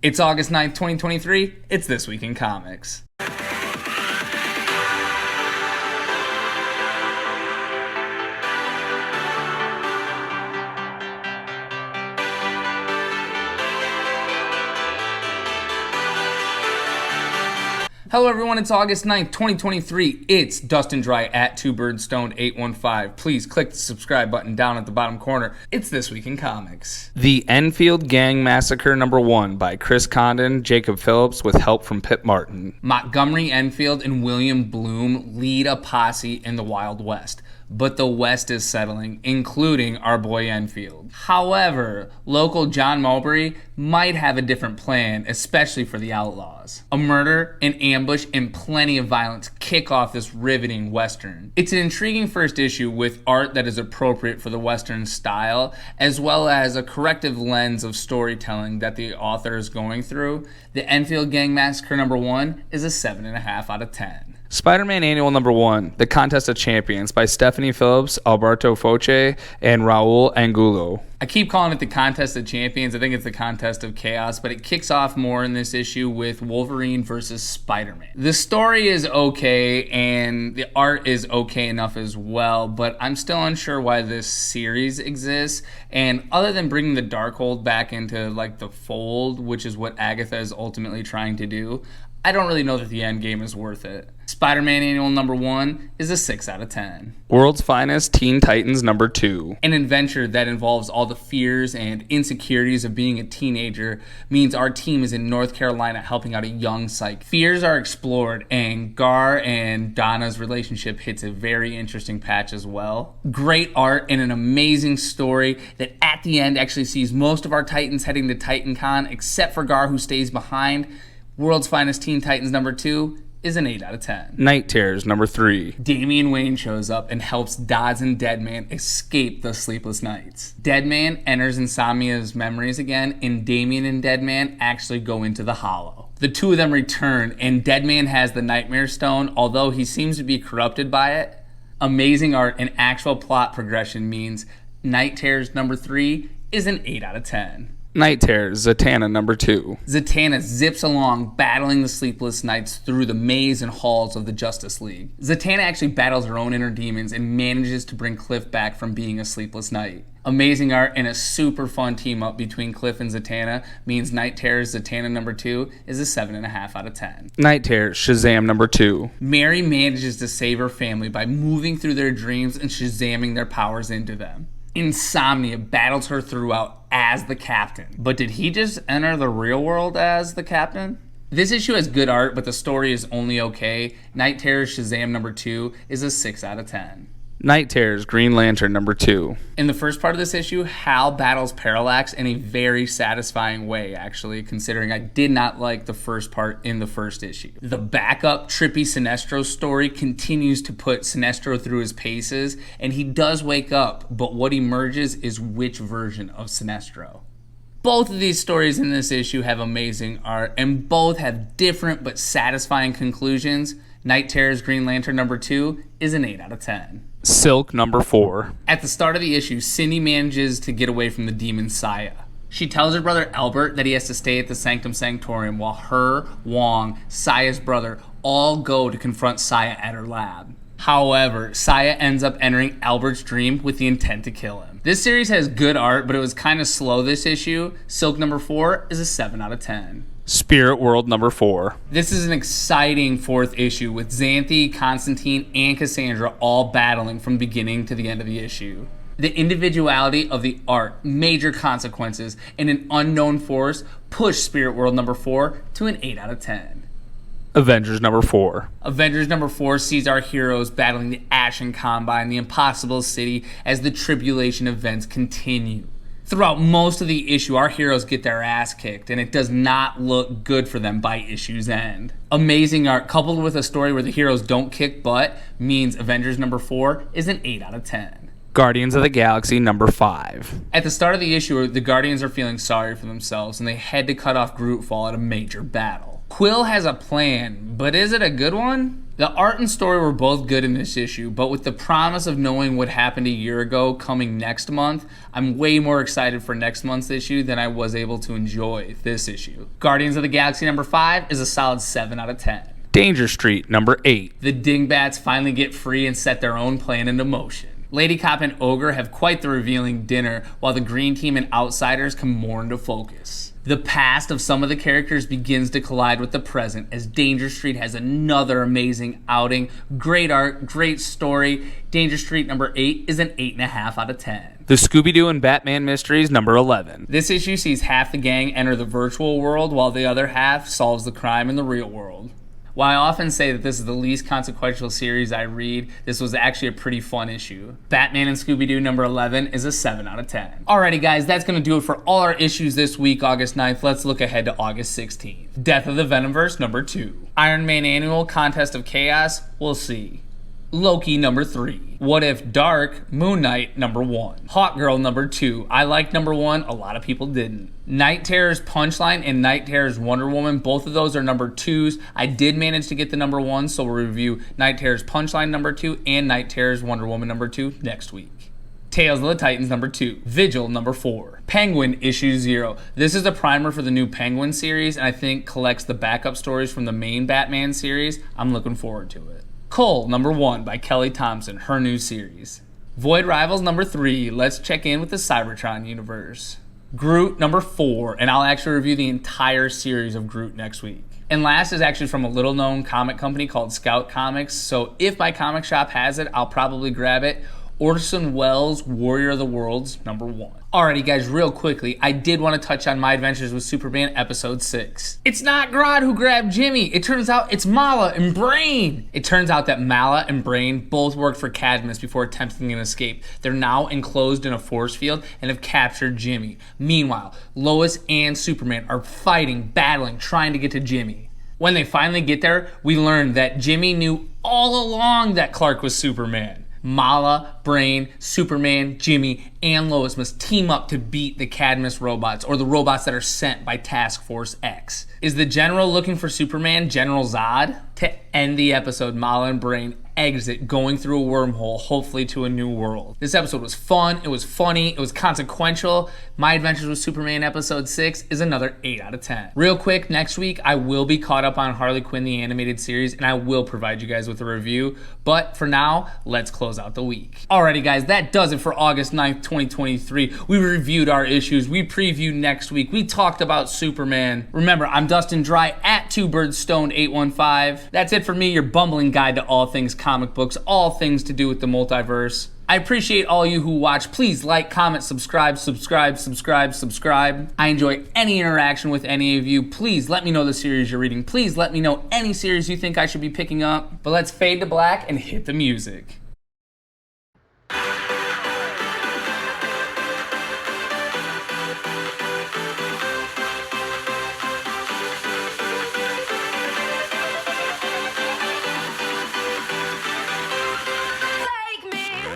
It's August 9th, 2023. It's This Week in Comics. Hello everyone, it's August 9th, 2023. It's Dustin Dry at 2birdstoned815. Please click the subscribe button down at the bottom corner. It's This Week in Comics. The Enfield Gang Massacre #1 by Chris Condon, Jacob Phillips with help from Pip Martin. Montgomery Enfield and William Bloom lead a posse in the Wild West. But the West is settling, including our boy Enfield. However, local John Mulberry might have a different plan, especially for the outlaws. A murder, an ambush, and plenty of violence kick off this riveting Western. It's an intriguing first issue with art that is appropriate for the Western style, as well as a corrective lens of storytelling that the author is going through. The Enfield Gang Massacre #1 is a 7.5 out of 10. Spider-Man Annual #1, The Contest of Champions by Stephanie Phillips, Alberto Foce, and Raul Angulo. I keep calling it the Contest of Champions. I think it's the Contest of Chaos, but it kicks off more in this issue with Wolverine versus Spider-Man. The story is okay, and the art is okay enough as well, but I'm still unsure why this series exists. And other than bringing the Darkhold back into like the fold, which is what Agatha is ultimately trying to do, I don't really know that the end game is worth it. Spider-Man Annual #1 is a 6 out of 10. World's Finest Teen Titans #2. An adventure that involves all the fears and insecurities of being a teenager means our team is in North Carolina helping out a young psych. Fears are explored, and Gar and Donna's relationship hits a very interesting patch as well. Great art and an amazing story that at the end actually sees most of our Titans heading to TitanCon, except for Gar, who stays behind. World's Finest Teen Titans #2 is an 8 out of 10. Night Terrors #3. Damian Wayne shows up and helps Dodds and Deadman escape the sleepless nights. Deadman enters Insomnia's memories again, and Damian and Deadman actually go into the Hollow. The two of them return, and Deadman has the Nightmare Stone, although he seems to be corrupted by it. Amazing art and actual plot progression means Night Terrors #3 is an 8 out of 10. Night Terrors, Zatanna #2. Zatanna zips along, battling the sleepless nights through the maze and halls of the Justice League. Zatanna actually battles her own inner demons and manages to bring Cliff back from being a sleepless night. Amazing art and a super fun team up between Cliff and Zatanna means Night Terrors Zatanna #2 is a 7.5 out of 10. Night Terrors Shazam #2. Mary manages to save her family by moving through their dreams and Shazamming their powers into them. Insomnia battles her throughout as the Captain. But did he just enter the real world as the Captain? This issue has good art, but the story is only okay. Night Terrors Shazam #2 is a 6 out of 10. Night Terrors Green Lantern #2. In the first part of this issue, Hal battles Parallax in a very satisfying way, actually, considering I did not like the first part in the first issue. The backup trippy Sinestro story continues to put Sinestro through his paces, and he does wake up, but what emerges is which version of Sinestro. Both of these stories in this issue have amazing art, and both have different but satisfying conclusions. Night Terrors Green Lantern #2 is an 8 out of 10. Silk #4. At the start of the issue, Cindy manages to get away from the demon Saya. She tells her brother Albert that he has to stay at the Sanctum Sanctorum while her, Wong, Saya's brother all go to confront Saya at her lab. However, Saya ends up entering Albert's dream with the intent to kill him. This series has good art, but it was kind of slow this issue. Silk #4 is a 7 out of 10. Spirit World #4. This is an exciting fourth issue with Xanthi, Constantine, and Cassandra all battling from beginning to the end of the issue. The individuality of the art, major consequences, and an unknown force push Spirit World #4 to an 8 out of 10. Avengers #4. Avengers #4 sees our heroes battling the Ashen Combine, the Impossible City, as the tribulation events continue. Throughout most of the issue, our heroes get their ass kicked, and it does not look good for them by issue's end. Amazing art, coupled with a story where the heroes don't kick butt, means Avengers #4 is an 8 out of 10. Guardians of the Galaxy #5. At the start of the issue, the Guardians are feeling sorry for themselves, and they head to cut off Grootfall at a major battle. Quill has a plan, but is it a good one? The art and story were both good in this issue, but with the promise of knowing what happened a year ago coming next month, I'm way more excited for next month's issue than I was able to enjoy this issue. Guardians of the Galaxy number 5 is a solid 7 out of 10. Danger Street number 8. The Dingbats finally get free and set their own plan into motion. Lady Cop and Ogre have quite the revealing dinner, while the Green Team and Outsiders come more into focus. The past of some of the characters begins to collide with the present as Danger Street has another amazing outing. Great art, great story. Danger Street number 8 is an 8.5 out of 10. The Scooby-Doo and Batman Mysteries number 11. This issue sees half the gang enter the virtual world while the other half solves the crime in the real world. While I often say that this is the least consequential series I read, this was actually a pretty fun issue. Batman and Scooby-Doo number 11 is a 7 out of 10. Alrighty guys, that's going to do it for all our issues this week, August 9th. Let's look ahead to August 16th. Death of the Venomverse number 2. Iron Man Annual Contest of Chaos, we'll see. Loki number 3. What If Dark, Moon Knight number 1. Hawkgirl number 2. I liked number 1, a lot of people didn't. Night Terror's Punchline and Night Terror's Wonder Woman, both of those are number 2s. I did manage to get the number 1, so we'll review Night Terror's Punchline number 2 and Night Terror's Wonder Woman number 2 next week. Tales of the Titans number 2. Vigil number 4. Penguin issue 0. This is a primer for the new Penguin series and I think collects the backup stories from the main Batman series. I'm looking forward to it. Cole number 1 by Kelly Thompson, her new series. Void Rivals number 3. Let's check in with the Cybertron universe. Groot number 4, and I'll actually review the entire series of Groot next week. And last is actually from a little known comic company called Scout Comics, so if my comic shop has it, I'll probably grab it. Orson Welles' Warrior of the Worlds number 1. Alrighty guys, real quickly, I did want to touch on My Adventures with Superman episode 6. It's not Grodd who grabbed Jimmy. It turns out it's Mala and Brain. It turns out that Mala and Brain both worked for Cadmus before attempting an escape. They're now enclosed in a force field and have captured Jimmy. Meanwhile, Lois and Superman are fighting, battling, trying to get to Jimmy. When they finally get there, we learn that Jimmy knew all along that Clark was Superman. Mala, Brain, Superman, Jimmy, and Lois must team up to beat the Cadmus robots, or the robots that are sent by Task Force X. Is the General looking for Superman, General Zod? To end the episode, Mala and Brain exit, going through a wormhole, hopefully to a new world. This episode was fun, it was funny, it was consequential. My Adventures with Superman episode 6 is another 8 out of 10. Real quick, next week I will be caught up on Harley Quinn the animated series and I will provide you guys with a review, but for now, let's close out the week. Alrighty guys, that does it for August 9th, 2023. We reviewed our issues, we previewed next week, we talked about Superman. Remember, I'm Dustin Dry at 2birdstoned815. That's it for me, your bumbling guide to all things comic books, all things to do with the multiverse. I appreciate all you who watch. Please like, comment, subscribe. I enjoy any interaction with any of you. Please let me know the series you're reading. Please let me know any series you think I should be picking up. But let's fade to black and hit the music.